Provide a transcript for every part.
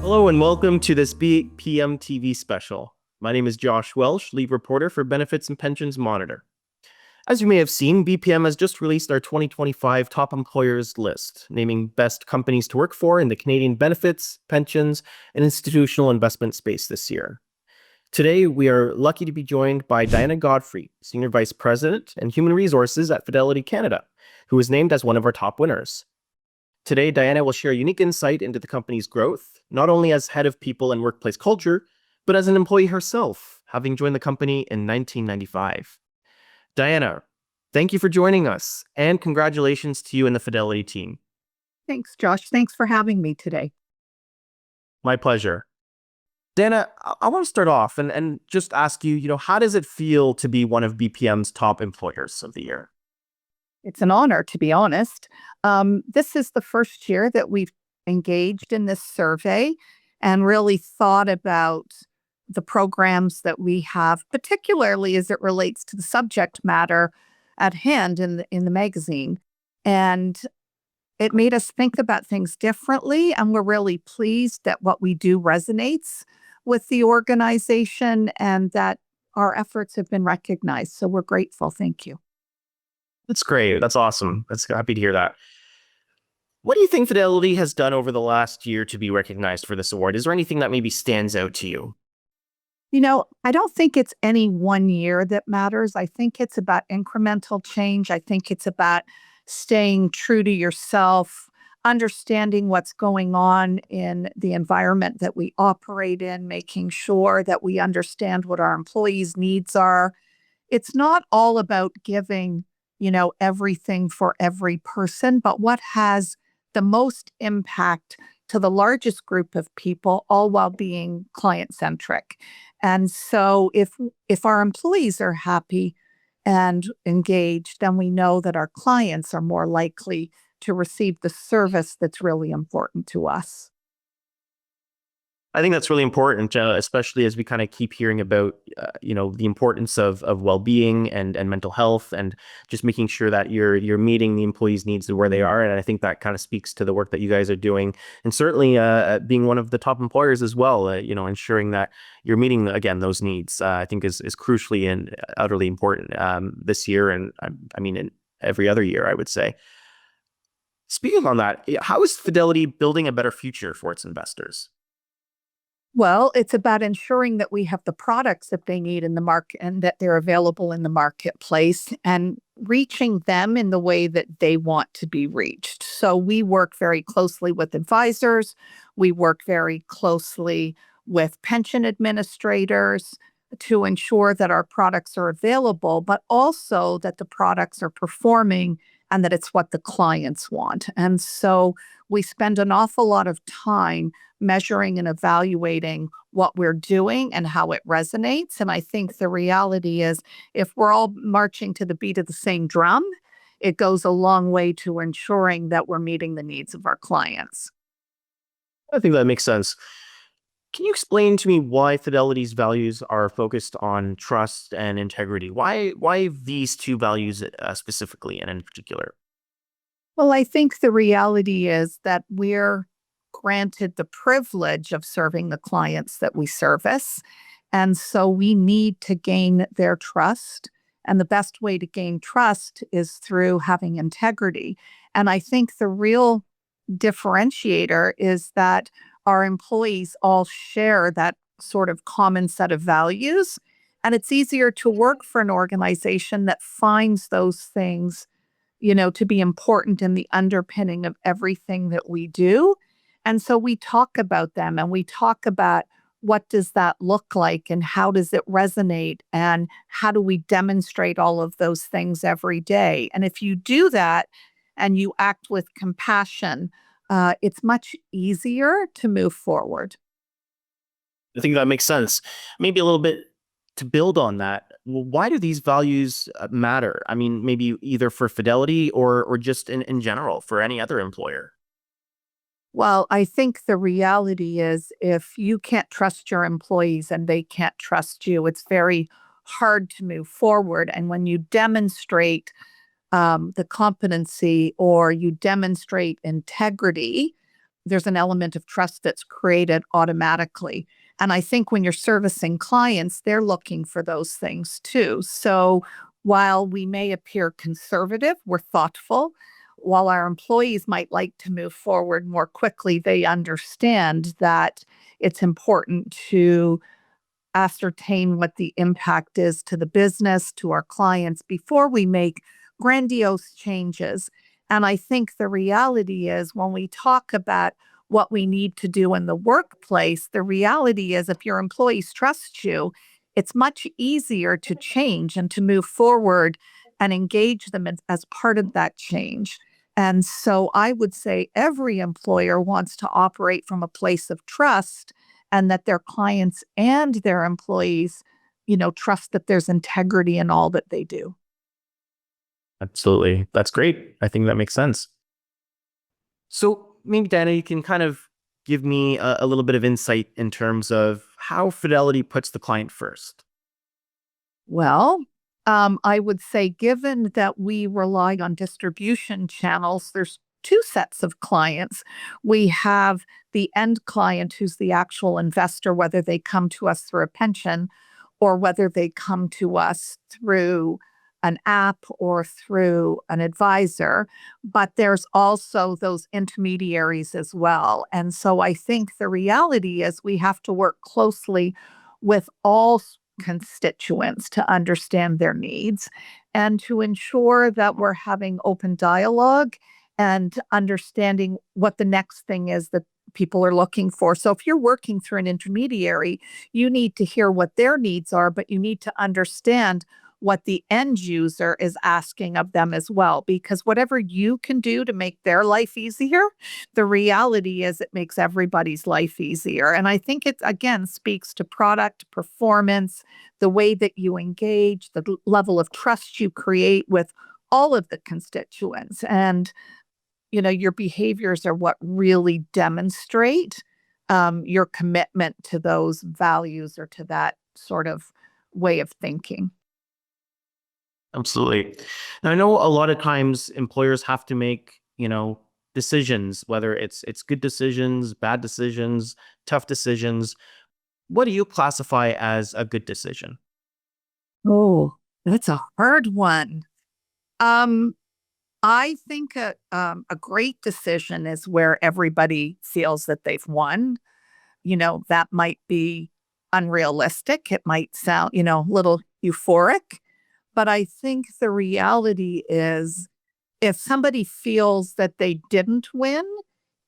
Hello and welcome to this BPM TV Special. My name is Josh Welsh, lead reporter for Benefits and Pensions Monitor. As you may have seen, BPM has just released our 2025 Top Employers list, naming best companies to work for in the Canadian benefits, pensions, and institutional investment space this year. Today, we are lucky to be joined by Diana Godfrey, Senior Vice President and Human Resources at Fidelity Canada, who was named as one of our top winners. Today, Diana will share unique insight into the company's growth, not only as head of people and workplace culture, but as an employee herself, having joined the company in 1995. Diana, thank you for joining us, and congratulations to you and the Fidelity team. Thanks, Josh. Thanks for having me today. My pleasure. Diana, I want to start off and just ask you, how does it feel to be one of BPM's top employers of the year? It's an honor, to be honest. This is the first year that we've engaged in this survey and really thought about the programs that we have, particularly as it relates to the subject matter at hand in the magazine. And it made us think about things differently, and we're really pleased that what we do resonates with the organization and that our efforts have been recognized. So we're grateful. Thank you. That's great. That's awesome. That's happy to hear that. What do you think Fidelity has done over the last year to be recognized for this award? Is there anything that maybe stands out to you? I don't think it's any one year that matters. I think it's about incremental change. I think it's about staying true to yourself, understanding what's going on in the environment that we operate in, making sure that we understand what our employees' needs are. It's not all about giving, everything for every person, but what has the most impact to the largest group of people, all while being client-centric. And so if our employees are happy and engaged, then we know that our clients are more likely to receive the service that's really important to us. I think that's really important, especially as we kind of keep hearing about, the importance of well-being and mental health, and just making sure that you're meeting the employees' needs where they are. And I think that kind of speaks to the work that you guys are doing, and certainly being one of the top employers as well. Ensuring that you're meeting again those needs, I think is crucially and utterly important this year, and I mean in every other year, I would say. Speaking on that, how is Fidelity building a better future for its investors? Well, it's about ensuring that we have the products that they need in the market and that they're available in the marketplace, and reaching them in the way that they want to be reached. So we work very closely with advisors. We work very closely with pension administrators to ensure that our products are available, but also that the products are performing and that it's what the clients want. And so we spend an awful lot of time measuring and evaluating what we're doing and how it resonates. And I think the reality is, if we're all marching to the beat of the same drum, it goes a long way to ensuring that we're meeting the needs of our clients. I think that makes sense. Can you explain to me why Fidelity's values are focused on trust and integrity? Why these two values specifically and in particular? Well, I think the reality is that we're granted the privilege of serving the clients that we service. And so we need to gain their trust. And the best way to gain trust is through having integrity. And I think the real differentiator is that our employees all share that sort of common set of values. And it's easier to work for an organization that finds those things, to be important in the underpinning of everything that we do. And so we talk about them, and we talk about what does that look like and how does it resonate and how do we demonstrate all of those things every day. And if you do that and you act with compassion, it's much easier to move forward. I think that makes sense. Maybe a little bit to build on that. Why do these values matter? I mean, maybe either for Fidelity or just in general for any other employer. Well, I think the reality is, if you can't trust your employees and they can't trust you, it's very hard to move forward. And when you demonstrate the competency or you demonstrate integrity, there's an element of trust that's created automatically. And I think when you're servicing clients, they're looking for those things too. So while we may appear conservative, we're thoughtful. While our employees might like to move forward more quickly, they understand that it's important to ascertain what the impact is to the business, to our clients before we make grandiose changes. And I think the reality is when we talk about what we need to do in the workplace, the reality is if your employees trust you, it's much easier to change and to move forward and engage them as part of that change. And so I would say every employer wants to operate from a place of trust and that their clients and their employees, trust that there's integrity in all that they do. Absolutely. That's great. I think that makes sense. So maybe, Diana, you can kind of give me a little bit of insight in terms of how Fidelity puts the client first. Well, I would say, given that we rely on distribution channels, there's two sets of clients. We have the end client, who's the actual investor, whether they come to us through a pension or whether they come to us through an app or through an advisor. But there's also those intermediaries as well. And so I think the reality is we have to work closely with all constituents to understand their needs and to ensure that we're having open dialogue and understanding what the next thing is that people are looking for. So if you're working through an intermediary, you need to hear what their needs are, but you need to understand what the end user is asking of them as well. Because whatever you can do to make their life easier, the reality is it makes everybody's life easier. And I think it, again, speaks to product performance, the way that you engage, the level of trust you create with all of the constituents. And your behaviors are what really demonstrate your commitment to those values or to that sort of way of thinking. Absolutely. Now, I know a lot of times employers have to make, decisions, whether it's good decisions, bad decisions, tough decisions. What do you classify as a good decision? Oh, that's a hard one. Um, I think a great decision is where everybody feels that they've won. That might be unrealistic. It might sound, a little euphoric. But I think the reality is if somebody feels that they didn't win,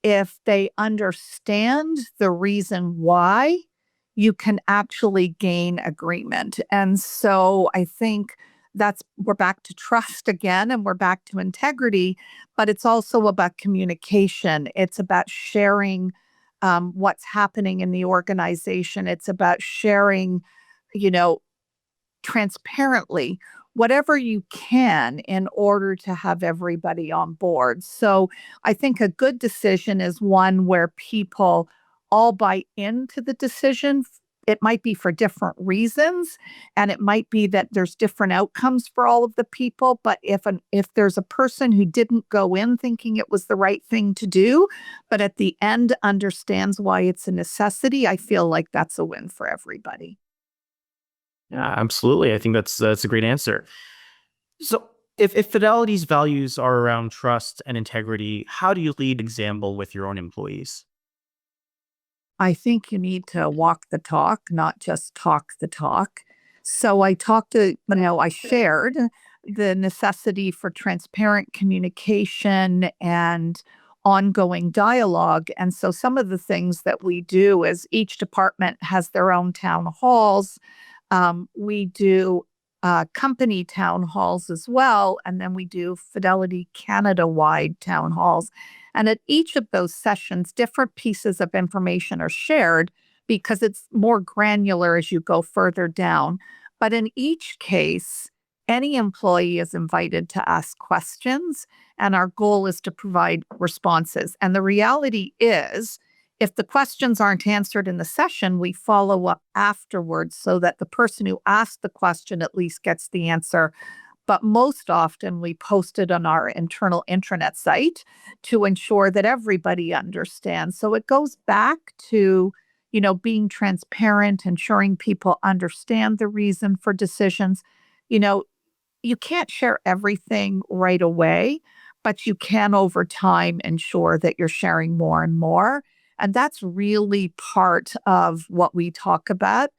if they understand the reason why, you can actually gain agreement. And so I think we're back to trust again and we're back to integrity, but it's also about communication. It's about sharing what's happening in the organization. It's about sharing, you know, transparently whatever you can in order to have everybody on board. So I think a good decision is one where people all buy into the decision. It might be for different reasons, and it might be that there's different outcomes for all of the people. But if there's a person who didn't go in thinking it was the right thing to do, but at the end understands why it's a necessity, I feel like that's a win for everybody. Yeah, absolutely. I think that's a great answer. So, if Fidelity's values are around trust and integrity, how do you lead example with your own employees? I think you need to walk the talk, not just talk the talk. So I shared the necessity for transparent communication and ongoing dialogue. And so some of the things that we do is each department has their own town halls. We do company town halls as well. And then we do Fidelity Canada wide town halls. And at each of those sessions, different pieces of information are shared because it's more granular as you go further down. But in each case, any employee is invited to ask questions, and our goal is to provide responses. And the reality is, if the questions aren't answered in the session, we follow up afterwards so that the person who asked the question at least gets the answer. but most often we post it on our internal intranet site to ensure that everybody understands. So it goes back to, being transparent, ensuring people understand the reason for decisions. You know, you can't share everything right away, but you can over time ensure that you're sharing more and more. And that's really part of what we talk about.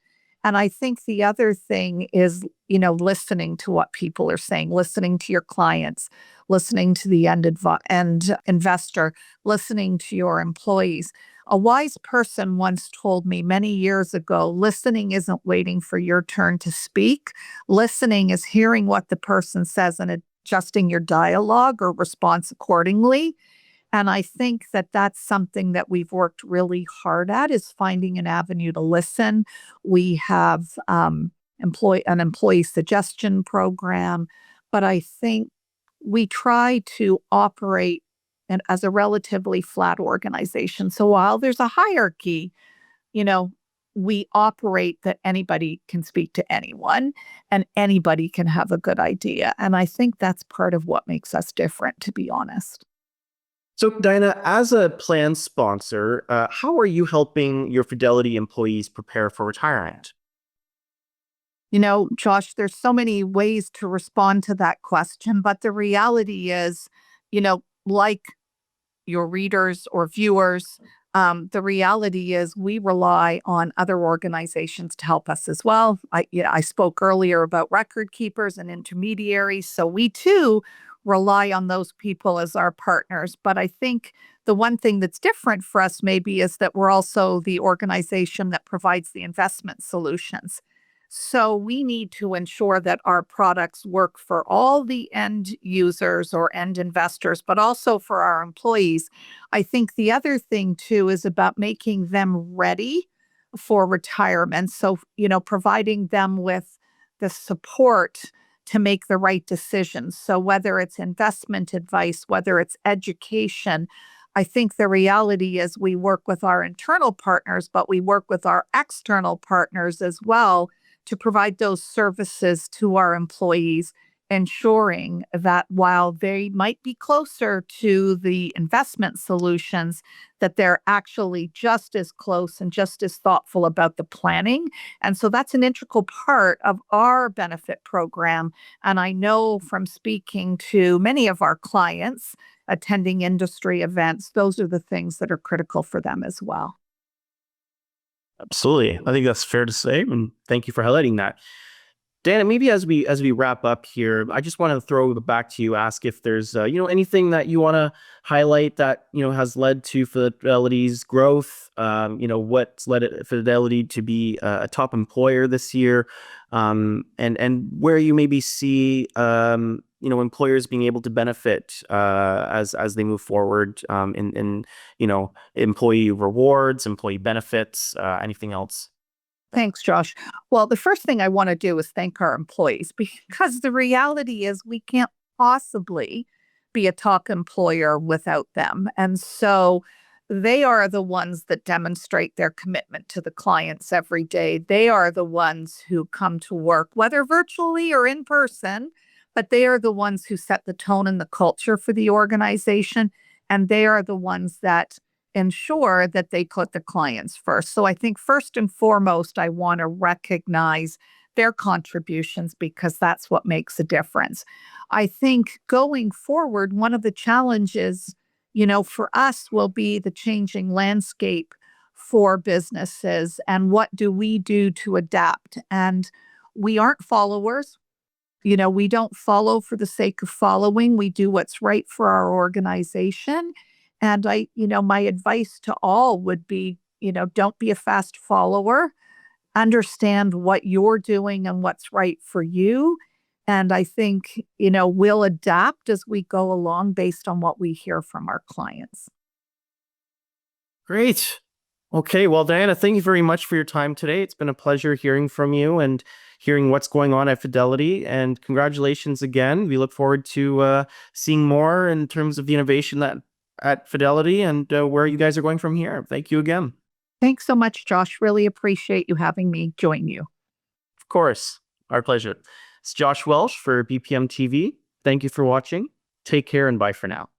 And I think the other thing is, listening to what people are saying, listening to your clients, listening to the end investor, listening to your employees. A wise person once told me many years ago, listening isn't waiting for your turn to speak. Listening is hearing what the person says and adjusting your dialogue or response accordingly. And I think that that's something that we've worked really hard at, is finding an avenue to listen. We have an employee suggestion program, but I think we try to operate as a relatively flat organization. So while there's a hierarchy, you know, we operate that anybody can speak to anyone and anybody can have a good idea. And I think that's part of what makes us different, to be honest. So, Diana, as a plan sponsor, how are you helping your Fidelity employees prepare for retirement? Josh, there's so many ways to respond to that question, but the reality is, like your readers or viewers, the reality is we rely on other organizations to help us as well. I spoke earlier about record keepers and intermediaries, so we too rely on those people as our partners. But I think the one thing that's different for us maybe is that we're also the organization that provides the investment solutions. So we need to ensure that our products work for all the end users or end investors, but also for our employees. I think the other thing too is about making them ready for retirement. So, providing them with the support to make the right decisions. So whether it's investment advice, whether it's education, I think the reality is we work with our internal partners, but we work with our external partners as well to provide those services to our employees, ensuring that while they might be closer to the investment solutions, that they're actually just as close and just as thoughtful about the planning. And so that's an integral part of our benefit program. And I know from speaking to many of our clients, attending industry events, those are the things that are critical for them as well. Absolutely. I think that's fair to say, and thank you for highlighting that. Dan, maybe as we wrap up here, I just want to throw it back to you, ask if there's anything that you want to highlight that has led to Fidelity's growth. What's led Fidelity to be a top employer this year, and where you maybe see employers being able to benefit as they move forward in employee rewards, employee benefits, anything else. Thanks, Josh. Well, the first thing I want to do is thank our employees, because the reality is we can't possibly be a top employer without them. And so they are the ones that demonstrate their commitment to the clients every day. They are the ones who come to work, whether virtually or in person, but they are the ones who set the tone and the culture for the organization. And they are the ones that ensure that they put the clients first. So I think first and foremost, I want to recognize their contributions, because that's what makes a difference. I think going forward, one of the challenges, for us will be the changing landscape for businesses and what do we do to adapt. And we aren't followers. We don't follow for the sake of following. We do what's right for our organization. And my advice to all would be, don't be a fast follower. Understand what you're doing and what's right for you. And I think, we'll adapt as we go along based on what we hear from our clients. Great. Okay, well, Diana, thank you very much for your time today. It's been a pleasure hearing from you and hearing what's going on at Fidelity. And congratulations again. We look forward to seeing more in terms of the innovation that at Fidelity and where you guys are going from here. Thank you again. Thanks so much, Josh. Really appreciate you having me join you. Of course, our pleasure. It's Josh Welsh for BPM TV. Thank you for watching. Take care and bye for now.